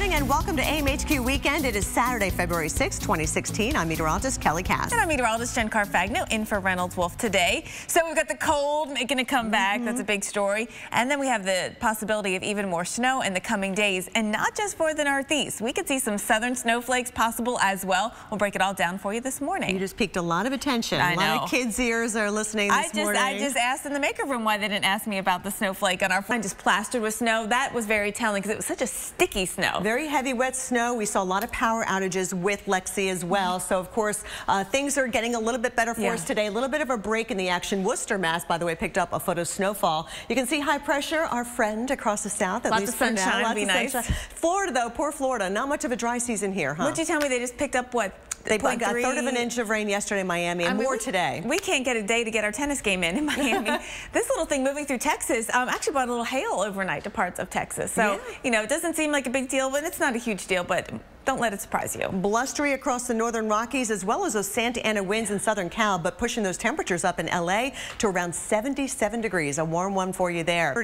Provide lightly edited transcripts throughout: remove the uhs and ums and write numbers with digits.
morning and welcome to AMHQ Weekend. It is Saturday, February 6, 2016. I'm meteorologist Kelly Cass. And I'm meteorologist Jen Carfagno in for Reynolds Wolf today. So we've got the cold making a comeback. That's a big story. And then we have the possibility of even more snow in the coming days. And not just for the Northeast. We could see some southern snowflakes possible as well. We'll break it all down for you this morning. You just piqued a lot of attention. I know. A lot of kids' ears are listening this morning. I just asked in the maker room why they didn't ask me about the snowflake on our phone. Just plastered with snow. That was very telling because it was such a sticky snow. Very heavy, wet snow. We saw a lot of power outages with Lexi as well. So, of course, things are getting a little bit better for us today. A little bit of a break in the action. Worcester, Mass, by the way, picked up a foot of snowfall. You can see high pressure, our friend across the south. Lots of sunshine would be nice. Florida, though, poor Florida. Not much of a dry season here, huh? What'd you tell me? They just picked up, what? They got a third of an inch of rain yesterday in Miami and more today. We can't get a day to get our tennis game in Miami. This little thing moving through Texas actually brought a little hail overnight to parts of Texas. So, you know, it doesn't seem like a big deal, but it's not a huge deal, but don't let it surprise you. Blustery across the northern Rockies as well as those Santa Ana winds in southern Cal, but pushing those temperatures up in LA to around 77 degrees. A warm one for you there.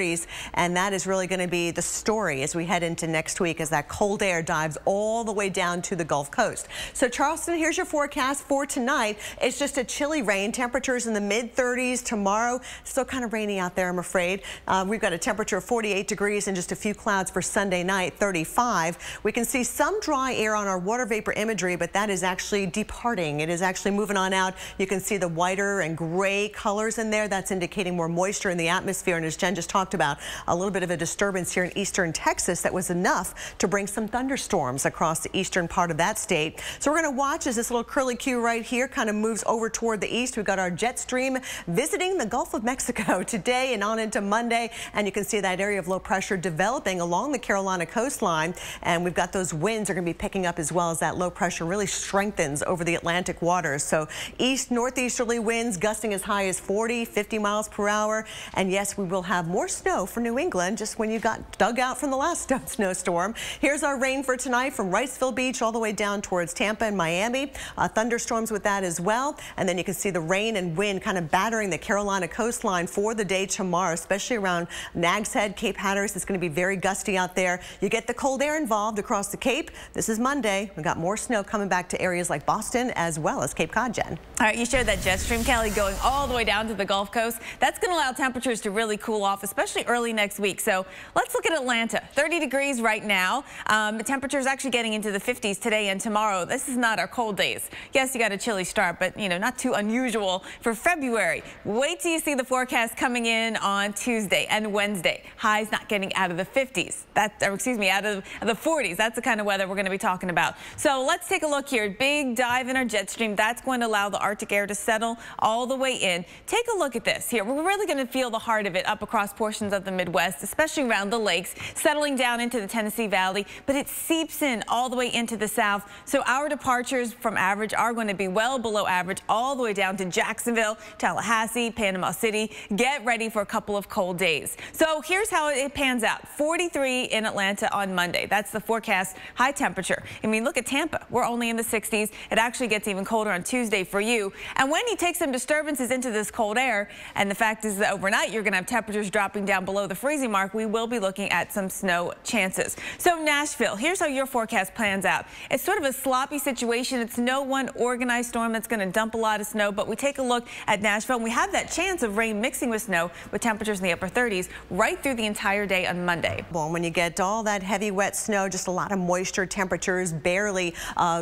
And that is really going to be the story as we head into next week as that cold air dives all the way down to the Gulf Coast. So Charleston, here's your forecast for tonight. It's just a chilly rain. Temperatures in the mid-30s tomorrow. Still kind of rainy out there, I'm afraid. We've got a temperature of 48 degrees and just a few clouds for Sunday night, 35. We can see some dry air on our water vapor imagery, but that is actually departing. It is actually moving on out. You can see the whiter and gray colors in there. That's indicating more moisture in the atmosphere. And as Jen just talked about, a little bit of a disturbance here in eastern Texas that was enough to bring some thunderstorms across the eastern part of that state. So we're going to watch as this little curly Q right here kind of moves over toward the east. We've got our jet stream visiting the Gulf of Mexico today and on into Monday. And you can see that area of low pressure developing along the Carolina coastline. And we've got those winds are going to be picking up as well as that low pressure really strengthens over the Atlantic waters. So east northeasterly winds gusting as high as 40, 50 miles per hour. And yes, we will have more snow for New England just when you got dug out from the last snowstorm. Here's our rain for tonight from Wrightsville Beach all the way down towards Tampa and Miami. Thunderstorms with that as well. And then you can see the rain and wind kind of battering the Carolina coastline for the day tomorrow, especially around Nags Head, Cape Hatteras. It's going to be very gusty out there. You get the cold air involved across the Cape. This is Monday. We've got more snow coming back to areas like Boston as well as Cape Cod, Jen. All right, you showed that jet stream, Kelly, going all the way down to the Gulf Coast. That's going to allow temperatures to really cool off, especially early next week. So let's look at Atlanta. 30 degrees right now. The temperature is actually getting into the 50s today and tomorrow. This is not our cold days. Yes, you got a chilly start, but, you know, not too unusual for February. Wait till you see the forecast coming in on Tuesday and Wednesday. Highs not getting out of the 50s. Out of the 40s. That's the kind of weather we're going to be talking about. So let's take a look here. Big dive in our jet stream. That's going to allow the Arctic air to settle all the way in. Take a look at this here. We're really going to feel the heart of it up across portions of the Midwest, especially around the lakes, settling down into the Tennessee Valley, but it seeps in all the way into the south. So our departures from average are going to be well below average all the way down to Jacksonville, Tallahassee, Panama City. Get ready for a couple of cold days. So here's how it pans out. 43 in Atlanta on Monday. That's the forecast high temperature. I mean, look at Tampa. We're only in the 60s. It actually gets even colder on Tuesday for you. And when you take some disturbances into this cold air, and the fact is that overnight you're going to have temperatures dropping down below the freezing mark, we will be looking at some snow chances. So Nashville, here's how your forecast plans out. It's sort of a sloppy situation. It's no one organized storm that's going to dump a lot of snow, but we take a look at Nashville and we have that chance of rain mixing with snow with temperatures in the upper 30s right through the entire day on Monday. Well, when you get all that heavy wet snow, just a lot of moisture, temperatures barely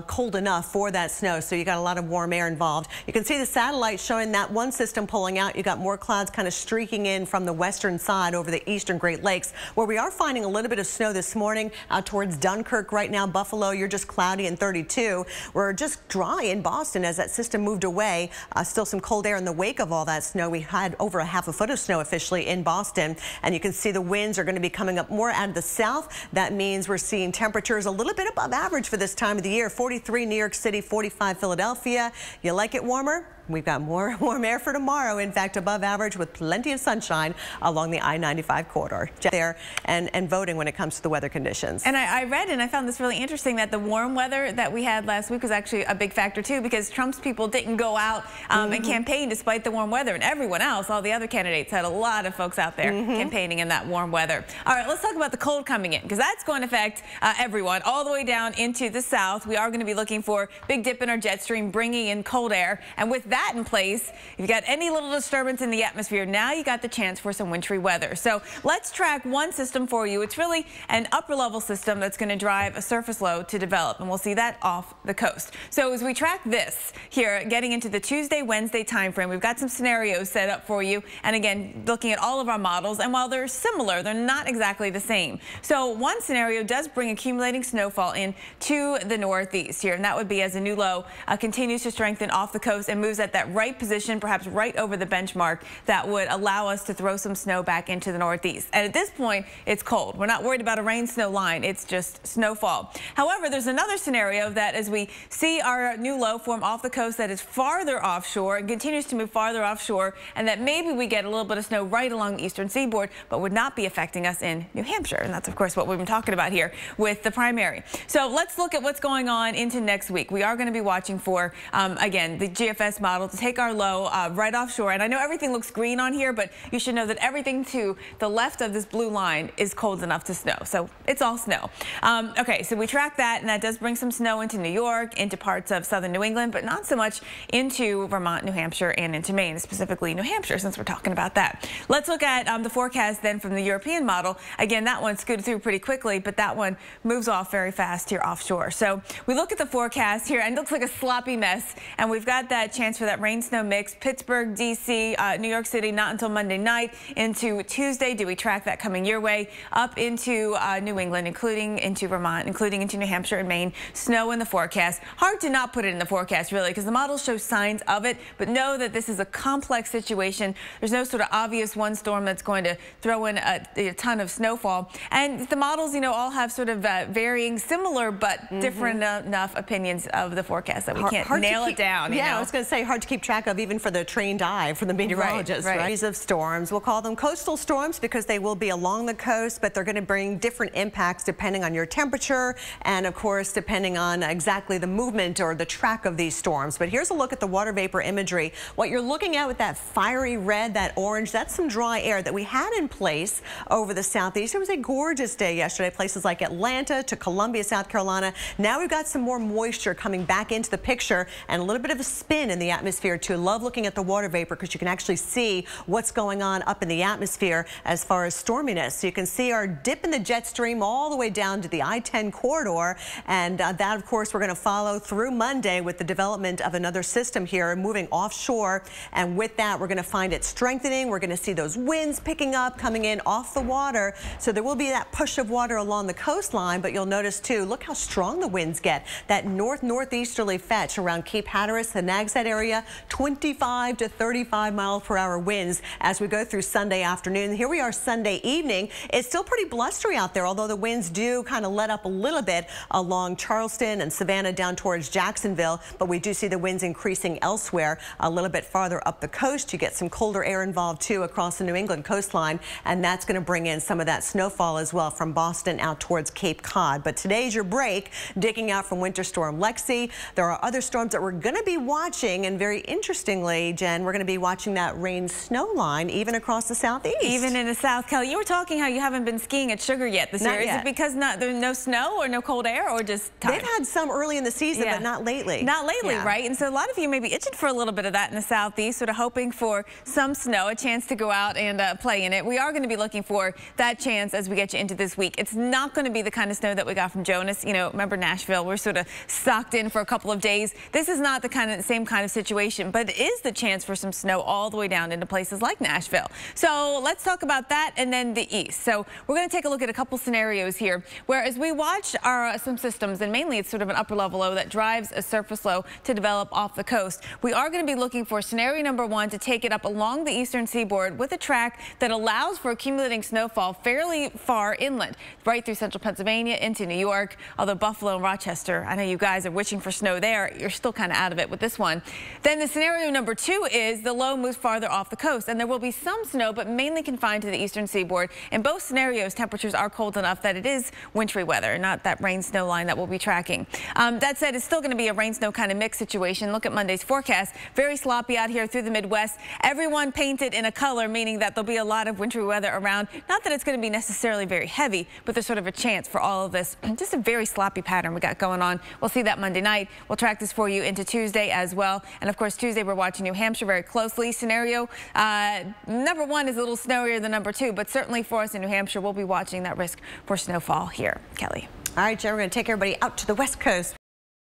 cold enough for that snow, so you got a lot of warm air involved. You can see the satellite showing that one system pulling out. You got more clouds kind of streaking in from the western side over the eastern Great Lakes, where we are finding a little bit of snow this morning out towards Dunkirk right now. Buffalo, you're just cloudy and 32. We're just dry in Boston as that system moved away. Still some cold air in the wake of all that snow. We had over a half a foot of snow officially in Boston, and you can see the winds are going to be coming up more out of the south. That means we're seeing temperatures a little bit above average for this time of the year. 43 New York City, 45 Philadelphia. You like it warmer? We've got more warm air for tomorrow. In fact, above average with plenty of sunshine along the I-95 corridor. There and voting when it comes to the weather conditions. And I read and I found this really interesting that the warm weather that we had last week was actually a big factor too, because Trump's people didn't go out and campaign despite the warm weather, and everyone else, all the other candidates, had a lot of folks out there campaigning in that warm weather. All right, let's talk about the cold coming in, because that's going to affect everyone all the way down into the south. We are going to be looking for big dip in our jet stream, bringing in cold air, and with that in place, if you've got any little disturbance in the atmosphere, now you got the chance for some wintry weather. So let's track one system for you. It's really an upper level system that's going to drive a surface low to develop, and we'll see that off the coast. So as we track this here, getting into the Tuesday, Wednesday time frame, we've got some scenarios set up for you, and again, looking at all of our models, and while they're similar, they're not exactly the same. So one scenario does bring accumulating snowfall in to the northeast here, and that would be as a new low continues to strengthen off the coast and moves at that right position, perhaps right over the benchmark, that would allow us to throw some snow back into the northeast. And at this point, it's cold. We're not worried about a rain-snow line. It's just snowfall. However, there's another scenario that as we see our new low form off the coast that is farther offshore and continues to move farther offshore, and that maybe we get a little bit of snow right along the eastern seaboard, but would not be affecting us in New Hampshire. And that's, of course, what we've been talking about here with the primary. So let's look at what's going on into next week. We are going to be watching for, again, the GFS model to take our low right offshore. And I know everything looks green on here, but you should know that everything to the left of this blue line is cold enough to snow. So it's all snow. Okay, so we track that, and that does bring some snow into New York, into parts of southern New England, but not so much into Vermont, New Hampshire, and into Maine, specifically New Hampshire, since we're talking about that. Let's look at the forecast then from the European model. Again, that one scooted through pretty quickly, but that one moves off very fast here offshore. So we look at the forecast here, and it looks like a sloppy mess, and we've got that chance for that rain-snow mix. Pittsburgh, D.C., New York City, not until Monday night into Tuesday. Do we track that coming your way up into New England, including into Vermont, including into New Hampshire and Maine. Snow in the forecast. Hard to not put it in the forecast, really, because the models show signs of it, but know that this is a complex situation. There's no sort of obvious one storm that's going to throw in a ton of snowfall. And the models, you know, all have sort of varying, similar, but different enough opinions of the forecast that we can't nail it down. Yeah, you know? I was going to say hard to keep track of even for the trained eye, for the meteorologists. Right. Series of storms. We'll call them coastal storms because they will be along the coast, but they're going to bring different impacts depending on your temperature and, of course, depending on exactly the movement or the track of these storms. But here's a look at the water vapor imagery. What you're looking at with that fiery red, that orange, that's some dry air that we had in place over the southeast. It was a gorgeous day yesterday, places like Atlanta to Columbia, South Carolina. Now we've got some more moisture coming back into the picture and a little bit of a spin in the atmosphere too. Love looking at the water vapor because you can actually see what's going on up in the atmosphere as far as storminess. So you can see our dip in the jet stream all the way down to the I-10 corridor, and that, of course, we're going to follow through Monday with the development of another system here moving offshore, and with that we're going to find it strengthening. We're going to see those winds picking up, coming in off the water, so there will be that push of water along the coastline, but you'll notice too, look how strong the winds get. That northeasterly fetch around Cape Hatteras, the Nags Head area, 25 to 35 mile per hour winds as we go through Sunday afternoon. Here we are Sunday evening. It's still pretty blustery out there, although the winds do kind of let up a little bit along Charleston and Savannah down towards Jacksonville, but we do see the winds increasing elsewhere a little bit farther up the coast. You get some colder air involved too across the New England coastline, and that's going to bring in some of that snowfall as well from Boston out towards Cape Cod. But today's your break, digging out from Winter Storm Lexi. There are other storms that we're going to be watching, and very interestingly, Jen, we're going to be watching that rain-snow line even across the southeast. Even in the South. Kelly, you were talking how you haven't been skiing at Sugar yet this year. Is it because there's no snow or no cold air, or just time? They've had some early in the season, but not lately. Not lately, right? And so a lot of you may be itching for a little bit of that in the southeast, sort of hoping for some snow, a chance to go out and play in it. We are going to be looking for that chance as we get you into this week. It's not going to be the kind of snow that we got from Jonas. You know, remember Nashville? We're sort of socked in for a couple of days. This is not the same kind of situation, but it is the chance for some snow all the way down into places like Nashville. So let's talk about that and then the east. So we're going to take a look at a couple scenarios here where as we watch some systems, and mainly it's sort of an upper level low that drives a surface low to develop off the coast. We are going to be looking for scenario number one to take it up along the eastern seaboard with a track that allows for accumulating snowfall fairly far inland, right through central Pennsylvania into New York. Although Buffalo and Rochester, I know you guys are wishing for snow there, you're still kind of out of it with this one. Then the scenario number 2 is the low moves farther off the coast, and there will be some snow, but mainly confined to the eastern seaboard. In both scenarios, temperatures are cold enough that it is wintry weather, not that rain-snow line that we'll be tracking. That said, it's still going to be a rain-snow kind of mix situation. Look at Monday's forecast. Very sloppy out here through the Midwest. Everyone painted in a color, meaning that there'll be a lot of wintry weather around. Not that it's going to be necessarily very heavy, but there's sort of a chance for all of this. Just a very sloppy pattern we got going on. We'll see that Monday night. We'll track this for you into Tuesday as well. And of course, Tuesday we're watching New Hampshire very closely. Scenario number 1 is a little snowier than number 2, but certainly for us in New Hampshire, we'll be watching that risk for snowfall here. Kelly. All right, Joe, we're going to take everybody out to the West Coast.